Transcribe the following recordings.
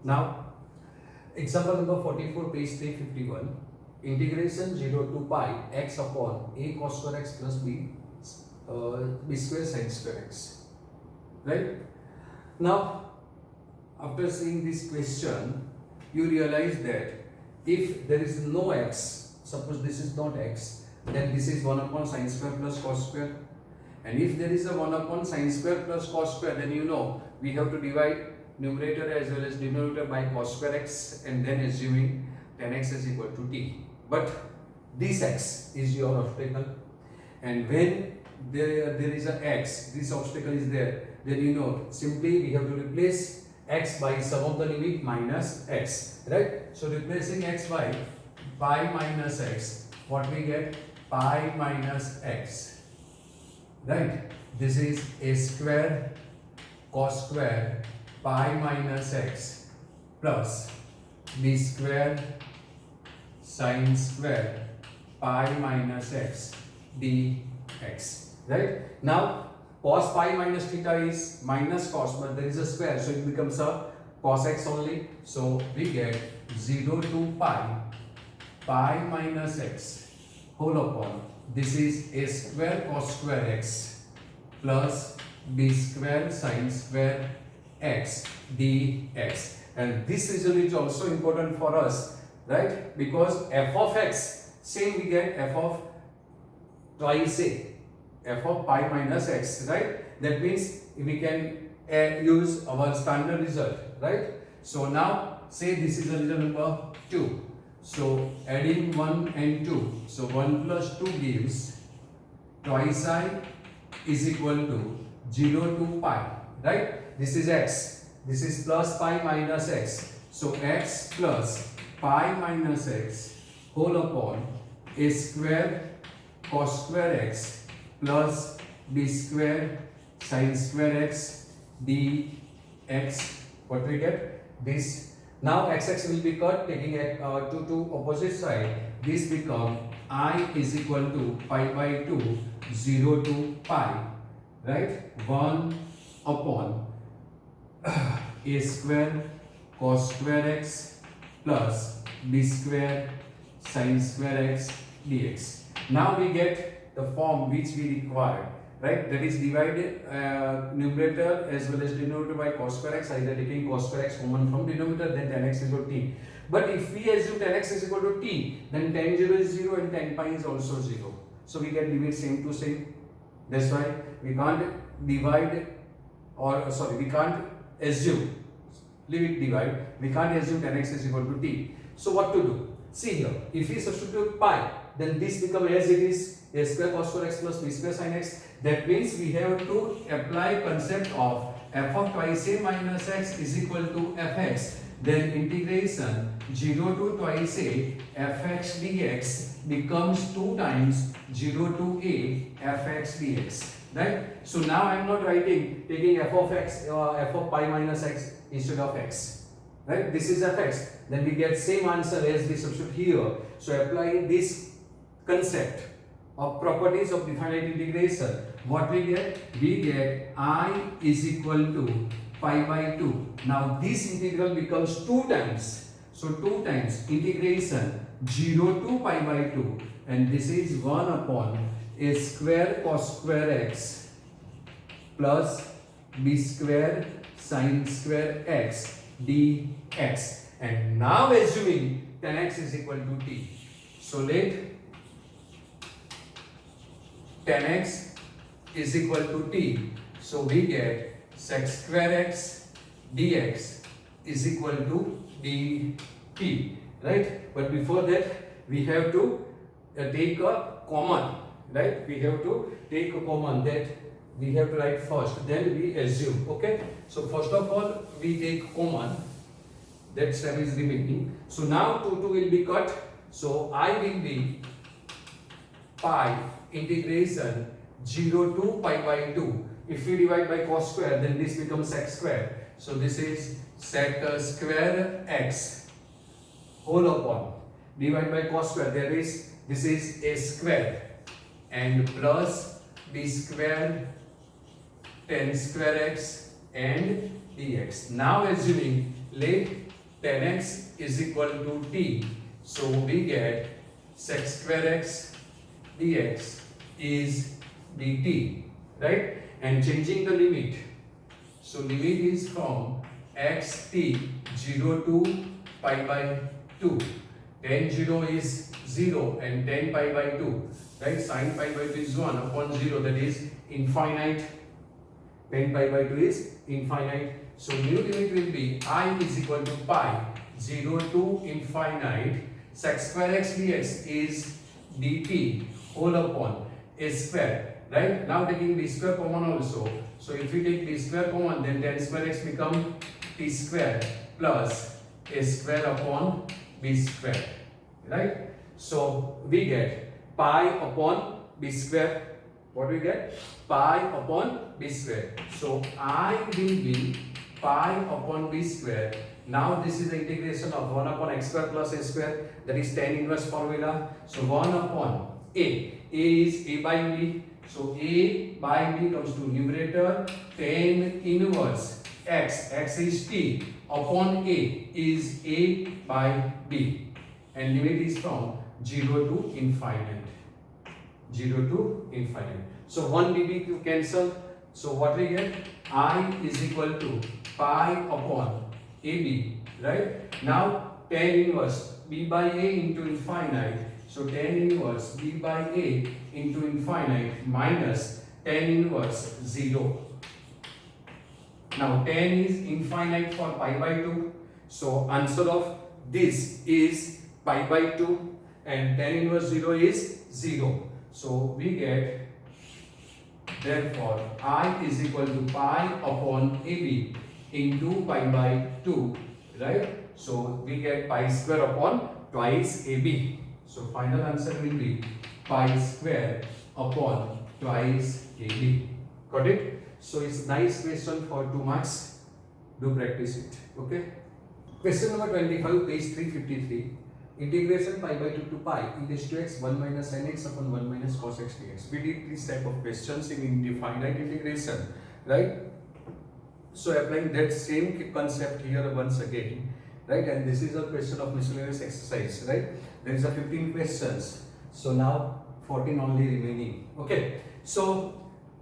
Now, example number 44, page 351. Integration 0 to pi x upon a cos square x plus b square sin square x. Right? Now, after seeing this question, you realize that if there is no x, suppose this is not x, then this is 1 upon sin square plus cos square. And if there is a 1 upon sin square plus cos square, then you know we have to divide numerator as well as denominator by cos square x, and then assuming tan x is equal to t. But this x is your obstacle, and when there is a x, this obstacle is there, then you know simply we have to replace x by sum of the limit minus x, right? So replacing x by pi minus x, what we get? Pi minus x, right? This is a square cos square pi minus x plus b square sin square pi minus x dx, right? Now cos pi minus theta is minus cos, but there is a square, so it becomes a cos x only. So we get 0 to pi minus x whole upon, this is a square cos square x plus b square sin square x dx. And this result is also important for us, right? Because f of x, same we get f of twice a, f of pi minus x, right? That means we can use our standard result, right? So now say this is the result number 2. So adding 1 and 2, so 1 plus 2 gives twice I is equal to 0 to pi, right? This is x, this is plus pi minus x, so x plus pi minus x whole upon a square cos square x plus b square sin square x dx. What we get? This. Now x will be cut, taking to opposite side. This become I is equal to pi by 2, 0 to pi, right? 1 upon a square cos square x plus b square sin square x dx. Now we get the form which we require, right? That is divided numerator as well as denominator by cos square x, either taking cos square x common from denominator, then tan x is equal to t. But if we assume tan x is equal to t, then tan 0 is 0 and tan pi is also 0. So we get limit same to same. That's why we can't divide, or sorry, we can't assume, limit divide, we can't assume tan x is equal to t. So what to do? See here, if we substitute pi, then this becomes as it is, a square cos square x plus b square sin x. That means we have to apply concept of f of twice a minus x is equal to fx. Then integration 0 to twice a fx dx becomes 2 times 0 to a fx dx, right? So now I am not writing taking f of x, f of pi minus x instead of x, right? This is fx. Then we get same answer as we substitute here. So applying this concept of properties of definite integration, what we get? We get I is equal to pi by 2. Now this integral becomes 2 times. So 2 times integration 0 to pi by 2, and this is 1 upon a square cos square x plus b square sin square x dx. And now assuming tan x is equal to t. So let tan x is equal to t. So we get sec square x dx is equal to dt, right? But before that we have to take a common, right? We have to take a common, that we have to write first, then we assume, okay? So first of all we take common, that term is remaining. So now 2 will be cut, so I will be pi integration 0 to pi by 2. If we divide by cos square, then this becomes sec square. So this is sec square x whole upon, divide by cos square, there is, this is a square, and plus b square tan square x and dx. Now assuming let 10x is equal to t. So we get sec square x dx is dt, right? And changing the limit. So limit is from x t 0 to pi by 2. Tan 0 is 0 and tan pi by 2, right? Sin pi by 2 is 1 upon 0, that is infinite. Tan pi by 2 is infinite. So new limit will be I is equal to pi 0 to infinite sec square x dx is dt whole upon a square, right? Now taking b square common also. So if we take b square common, then tan square x become t square plus a square upon b square, right? So we get pi upon b square. What we get? Pi upon b square. So I will be pi upon b square. Now this is the integration of 1 upon x square plus a square, that is tan inverse formula. So 1 upon a is a by b. So a by b comes to numerator, tan inverse x is t upon a is a by b, and limit is from 0 to infinite. 0 to infinite. So 1 bb to cancel. So what we get? I is equal to pi upon ab, right? Now tan inverse b by a into infinite. So tan inverse b by a into infinite minus tan inverse 0. Now tan is infinite for pi by 2. So answer of this is pi by 2 and tan inverse 0 is 0. So we get, therefore I is equal to pi upon ab into pi by 2, right? So we get pi square upon twice ab. So final answer will be pi square upon twice ab. Got it? So it's nice question for 2 marks. Do practice it. Okay. Question number 25, page 353. Integration pi by 2 to pi e raised to x 1 minus sin x upon 1 minus cos x dx. We did this type of questions in indefinite integration, right? So applying that same concept here once again, right? And this is a question of miscellaneous exercise, right? There is a 15 questions. So now 14 only remaining. Okay. So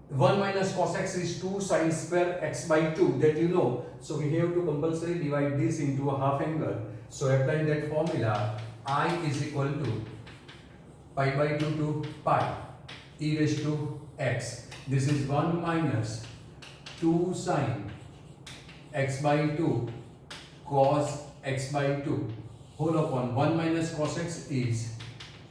1 minus cos x is 2 sin square x by 2, that you know. So we have to compulsory divide this into a half angle. So applying that formula, I is equal to pi by 2 to pi e raised to x. This is 1 minus 2 sin x by 2 cos x by 2 whole upon 1 minus cos x is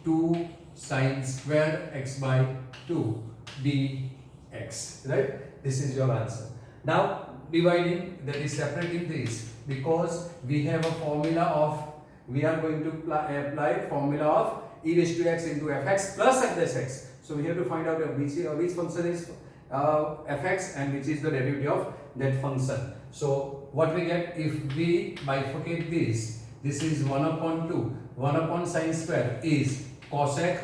2 sin square x by 2 dx, right? This is your answer. Now dividing, that is separating this, because we have a formula of, we are going to apply formula of e raised to x into fx plus f dash x. So we have to find out which function is fx and which is the derivative of that function. So what we get if we bifurcate this, this is 1 upon 2, 1 upon sin square is cosec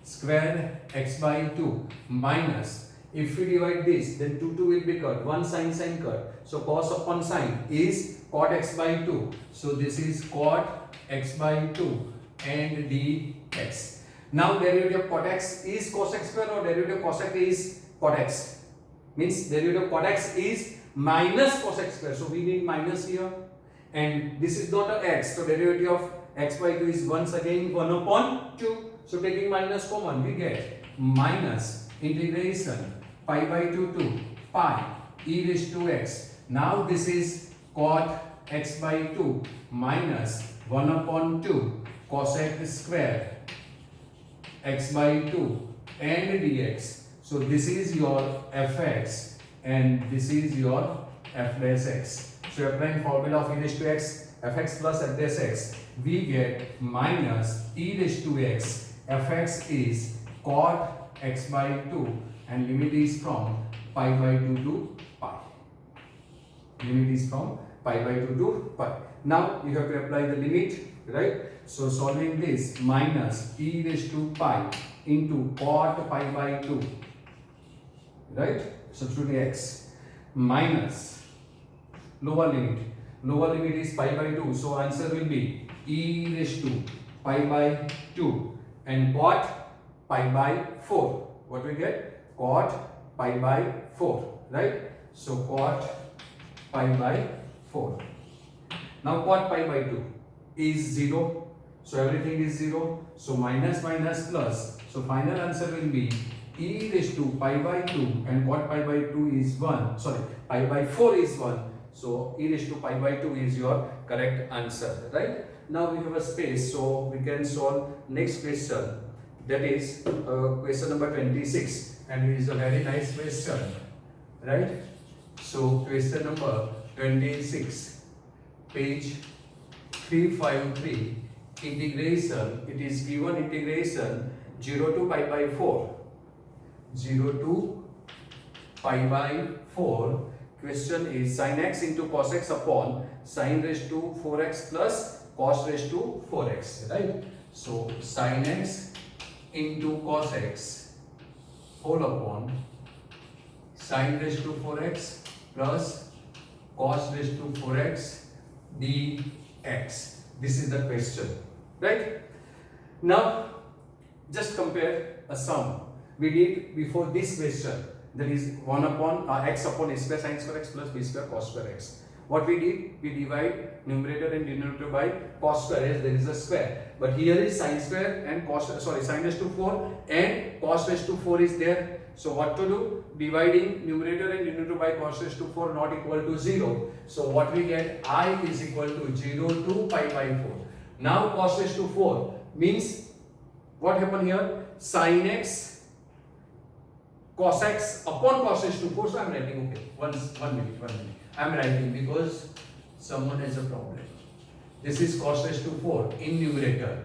square x by 2 minus, if we divide this, then 2 will be cut, 1 sin cut. So cos upon sin is cot x by 2. So this is cot x by 2 and dx. Now derivative of cot x is cos x square or derivative of cos x is cot x. Means derivative of cot x is minus cos x square. So we need minus here. And this is not a x. So derivative of x by 2 is once again 1 upon 2. So taking minus common, we get minus integration pi by 2 to pi e raised to x. Now this is cot x by 2 minus 1 upon 2 cosec square x by 2 and dx. So this is your fx and this is your f dash x. So applying formula of e raised to x, fx plus f dash x, we get minus e raised to x, fx is cot x by 2 and limit is from pi by 2 to pi. Limit is from pi by 2 to pi. Now you have to apply the limit, right? So solving this, minus e raised to pi into cot pi by 2, right? Substitute x minus lower limit Lower limit is pi by 2. So answer will be e raised to pi by 2 and cot pi by 4. What we get? Cot pi by 4. Right? So cot pi by 4. Now cot pi by 2 is 0. So everything is 0. So minus minus plus. So final answer will be e raised to pi by 2 and cot pi by 2 is 1. Sorry, pi by 4 is 1. So e raised to pi by 2 is your correct answer. Right? Now we have a space. So we can solve next question. That is question number 26. And it is a very nice question. Right? So question number 26. Page 353, integration, it is given integration 0 to pi by 4. 0 to pi by 4. Question is sin x into cos x upon sin raised to 4x plus cos raised to 4x. Right? So sin x into cos x whole upon sin raised to 4x plus cos raised to 4x dx. This is the question, right? Now just compare a sum we did before this question, that is 1 upon x upon a square sin square x plus b square cos square x. What we did, we divide numerator and denominator by cos square as there is a square, but here is sin square and sin raised to 4 and cos raised to 4 is there. So what to do? Dividing numerator and denominator by cos raised to 4 not equal to 0. So what we get, I is equal to 0 to pi by 4. Now cos raised to 4 means what happened here? Sin x cos x upon cos raised to 4. So I am writing, okay, one minute. I am writing because someone has a problem. This is cos raised to 4 in numerator.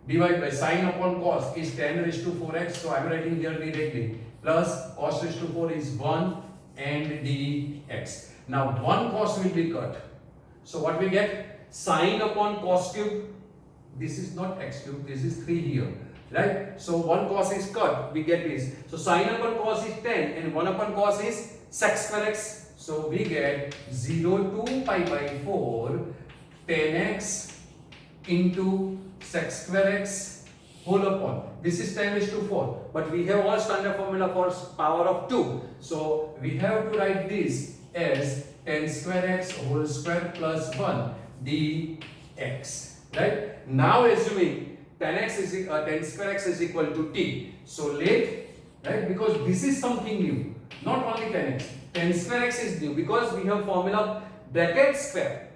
Divide by sin upon cos is 10 raised to 4x. So I am writing here directly. Plus cos raised to 4 is 1 and dx. Now 1 cos will be cut. So what we get? Sin upon cos cube. This is not x cube. This is 3 here. Right? So 1 cos is cut. We get this. So sin upon cos is 10 and 1 upon cos is sec square x. So we get 0 to pi by 4 10x into sec square x whole upon. This is 10 raised to 4. But we have all standard formula for power of 2. So we have to write this as 10 square x whole square plus 1 dx. Right? Now assuming 10 square x is equal to t. So let, right, because this is something new. Not only 10x. 10 square x is new because we have formula bracket square.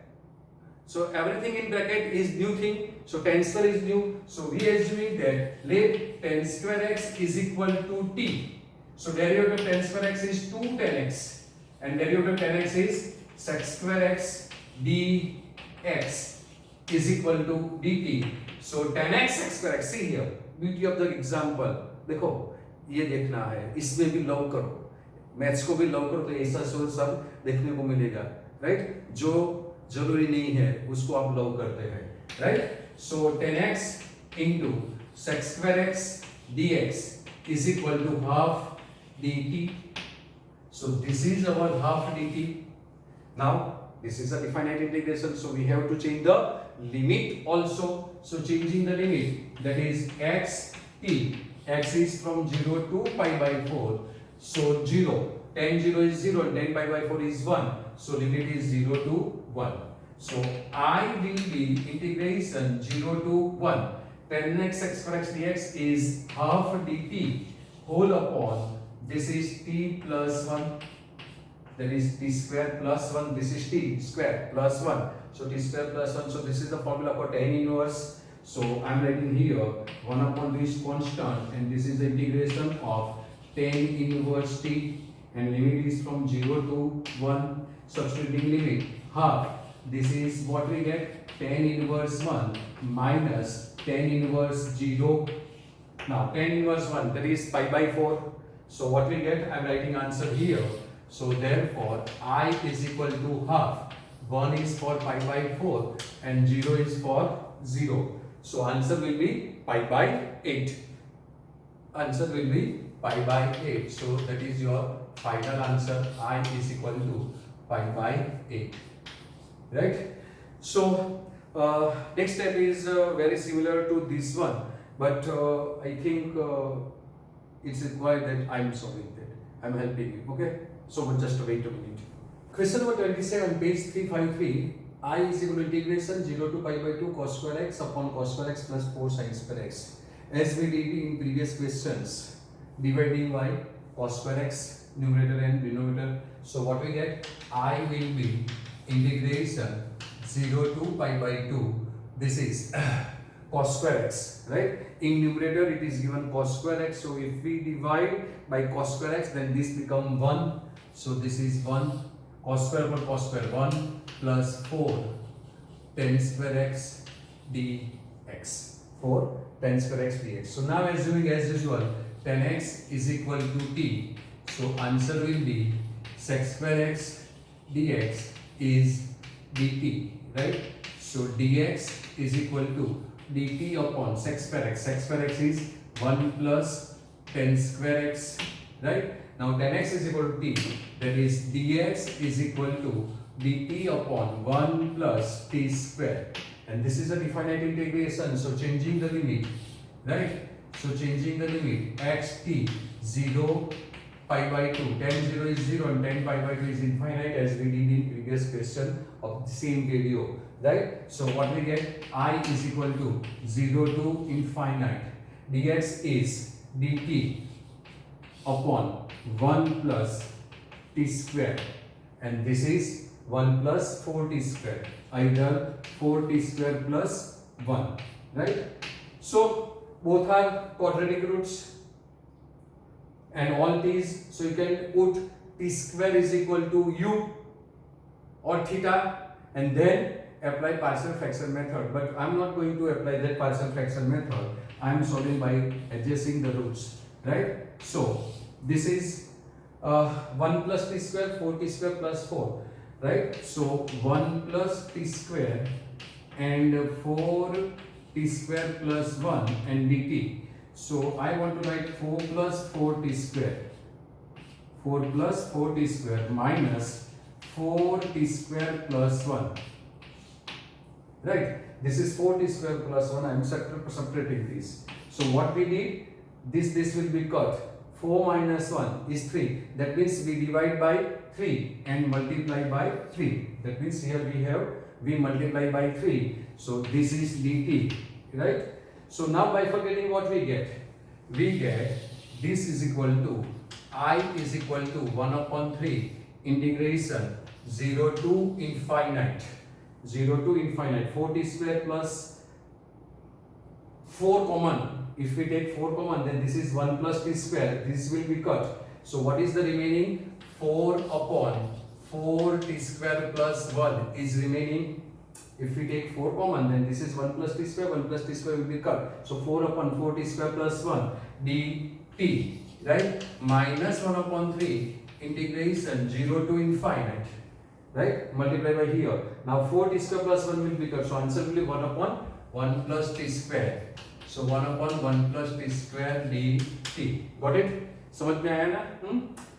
So everything in bracket is new thing. So 10 square is new. So we assuming that let 10 square x is equal to t. So derivative of 10 square x is 2 10x and derivative of 10x is sec square x dx is equal to dt. So 10x sec square x. See here, beauty of the example. देखो ये देखना है, इसमें भी love करो, maths को भी love करो तो ऐसा सब देखने को मिलेगा, राइट? जो जरूरी नहीं है उसको आप लव करते हैं, right? So 10x into sec square x dx is equal to half dt. So this is our half dt. Now this is a definite integration, so we have to change the limit also. So changing the limit, that is x t. X is from 0 to pi by 4. So 0. Tan 0 is 0 and tan pi by 4 is 1. So limit is 0 to 1. So I will be integration 0 to 1. Tan x sec square x dx is half dt whole upon, this is t plus 1. That is t square plus 1. This is t square plus 1. So t square plus 1. So this is the formula for tan inverse. So I am writing here 1 upon this constant and this is the integration of tan inverse t and limit is from 0 to 1. Substituting limit half. This is what we get, tan inverse 1 minus tan inverse 0. Now tan inverse 1, that is pi by 4. So what we get, I am writing answer here. So therefore I is equal to half. 1 is for pi by 4 and 0 is for 0. So answer will be pi by 8. Answer will be pi by 8. So that is your final answer. I is equal to pi by 8. right? So next step is very similar to this one, but I think it's required that I'm solving that. I'm helping you. Okay. So just wait a minute. Question number 27, page 353. I is equal to integration 0 to pi by 2 cos square x upon cos square x plus 4 sin square x. As we did in previous questions, dividing by cos square x, numerator and denominator. So what we get? I will be integration 0 to pi by 2. This is cos square x, right? In numerator it is given cos square x. So if we divide by cos square x, then this become 1. So this is 1 cos square over cos square 1 plus 4 tan square x dx. 4 tan square x dx. So now assuming as usual tan x is equal to t. So answer will be sec square x dx is dt, right? So dx is equal to dt upon sec square x. Sec square x is 1 plus tan square x, right? Now tan x is equal to t, that is dx is equal to dt upon 1 plus t square, and this is a definite integration. So changing the limit, right? So changing the limit x t 0 pi by 2, tan 0 is 0 and tan pi by 2 is infinite, as we did in previous question of the same video, right? So what we get? I is equal to 0 to infinite, dx is dt upon 1 plus t square, and this is 1 plus 4t square, either 4t square plus 1, right? So both are quadratic roots and all these, so you can put t square is equal to u or theta and then apply partial fraction method, but I am not going to apply that partial fraction method. I am solving by adjusting the roots, right? So this is 1 plus t square, 4t square plus 4, right? So 1 plus t square and 4t square plus 1 and dt. So I want to write 4 plus 4t square, 4 plus 4t square minus 4t square plus 1, right? This is 4t square plus 1. I am subtracting this. So what we did, this will be cut. 4 minus 1 is 3. That means we divide by 3 and multiply by 3. That means here we multiply by 3. So this is dt, right? So now bifurcating, what we get? We get this is equal to I is equal to 1 upon 3 integration 0 to infinite, 0 to infinite 4t square plus 4 common. If we take 4 common, then this is 1 plus t square. This will be cut. So what is the remaining? 4 upon 4t square plus 1 is remaining. If we take 4 common, then this is 1 plus t square. 1 plus t square will be cut. So 4 upon 4t square plus 1 dt, right? Minus 1 upon 3 integration 0 to infinite, right? Multiply by here. Now 4t square plus 1 will be cut. So answer will be 1 upon 1 plus t square. So 1 upon 1 plus t square dt. Got it? समझ में आया ना?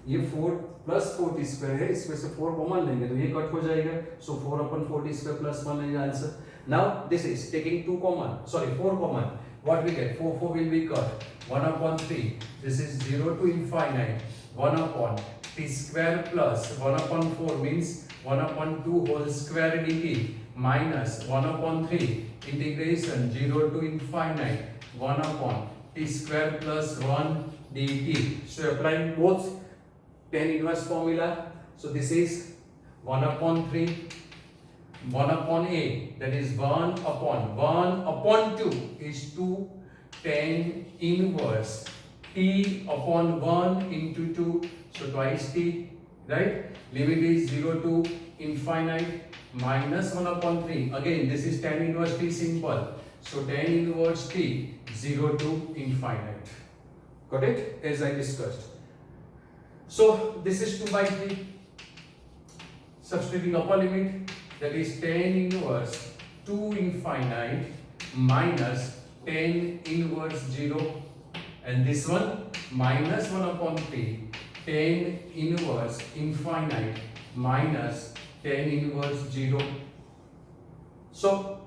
ये 4 plus 4t square है, इसमें से 4 common लेंगे तो ये कट हो जाएगा. सो 4 upon 4t square plus 1 is answer. Now this is taking 2 common, sorry 4 common. What we get? 4 will be cut. 1 upon 3. This is 0 to infinite. 1 upon t square plus 1 upon 4 means 1 upon 2 whole square dt minus 1 upon 3 integration 0 to infinite 1 upon t square plus 1 dt. So applying both tan inverse formula. So this is 1 upon 3, 1 upon a, that is 1 upon 2 is 2 tan inverse t upon 1 into 2, so twice t, right? Limit is 0 to infinite minus 1 upon 3. Again, this is tan inverse t simple. So tan inverse t 0 to infinite. Got it? As I discussed. So this is 2 by 3. Substituting upper limit, that is tan inverse 2 infinite minus tan inverse 0, and this one minus 1 upon 3 tan inverse infinite minus tan inverse 0. So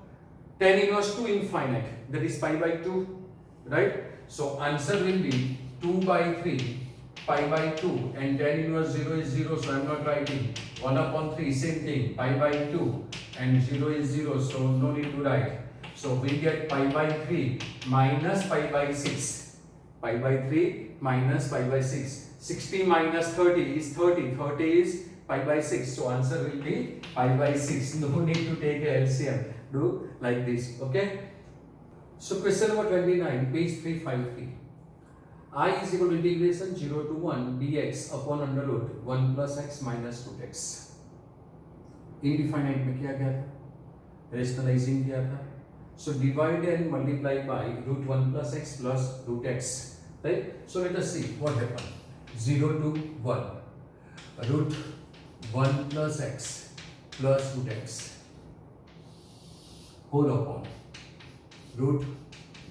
tan inverse 2 infinite, that is pi by 2, right? So answer will be 2 by 3 pi by 2, and tan inverse 0 is 0, so I am not writing. 1 upon 3, same thing, pi by 2, and 0 is 0, so no need to write. So we get pi by 3 minus pi by 6. Pi by 3 minus pi by 6. 60 minus 30 is 30. 30 is pi by 6. So answer will be pi by 6. No need to take a LCM. Do like this. Okay. So question number 29, page 353. I is equal to integration 0 to 1 dx upon under root 1 plus x minus root x. Indefinite में क्या क्या था? Rationalizing किया था. So divide and multiply by root 1 plus x plus root x. Right? So let us see what happened. 0 to 1. Root 1 plus x plus root x whole upon root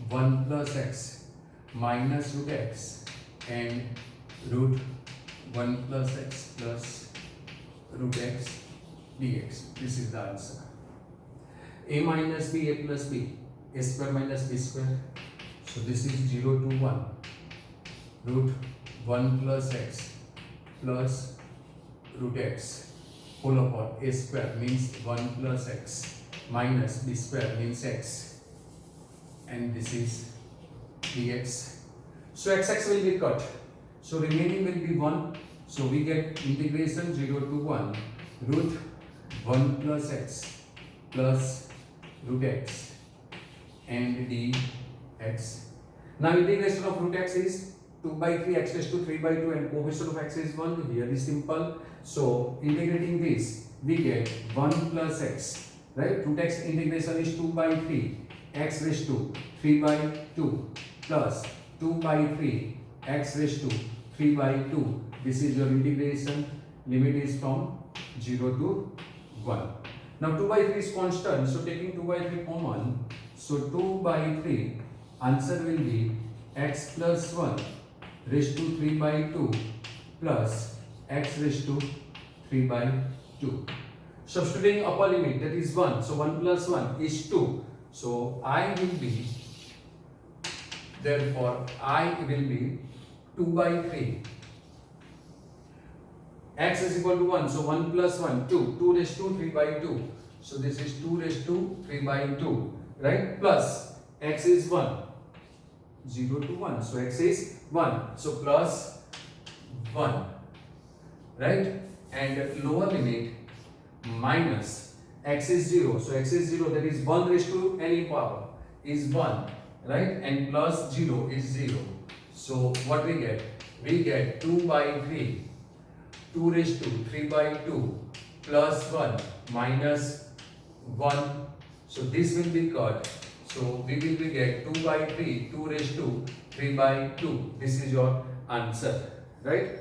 1 plus x minus root x and root 1 plus x plus root x dx. This is the answer. A minus b, a plus b, a square minus b square. So this is 0 to 1 root 1 plus x plus root x whole upon a square means 1 plus x minus b square means x, and this is dx. So x will be cut, so remaining will be 1. So we get integration 0 to 1 root 1 plus x plus root x and dx. Now integration of root x is 2 by 3 x raised to 3 by 2 and coefficient of x is 1. Here is simple. So integrating this we get 1 plus x, right? Root x integration is 2 by 3 x raised to 3 by 2 plus 2 by 3 x raised to 3 by 2. This is your integration. Limit is from 0 to 1. Now 2 by 3 is constant, so taking 2 by 3 common, so 2 by 3 answer will be x plus 1 raised to 3 by 2 plus x raised to 3 by 2. Substituting upper limit, that is 1, so 1 plus 1 is 2. So I will be, therefore I will be 2 by 3. X is equal to 1, so 1 plus 1, 2. 2 raised to 3 by 2. So this is 2 raised to 3 by 2, right? Plus x is 1, 0 to 1. So x is 1. So plus 1, right? And lower limit minus x is 0. So x is 0, that is 1 raised to any power is 1, right? And plus 0 is 0. So what we get? We get 2 by 3. 2 raised to 3 by 2 plus 1 minus 1. So this will be cut. So we will get 2 by 3, 2 raised to 3 by 2. This is your answer, right?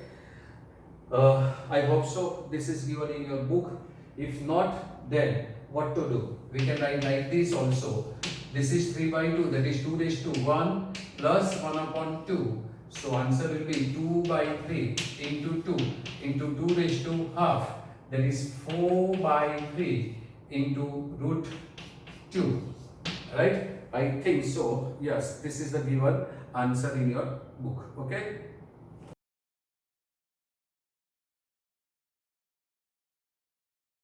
I hope so. This is given in your book. If not, then what to do? We can write like this also. This is 3 by 2, that is 2 raised to 1 plus 1 upon 2. So answer will be 2 by 3 into 2 into 2 raised to half, that is 4 by 3 into root 2, right? I think so. Yes, this is the given answer in your book. Okay.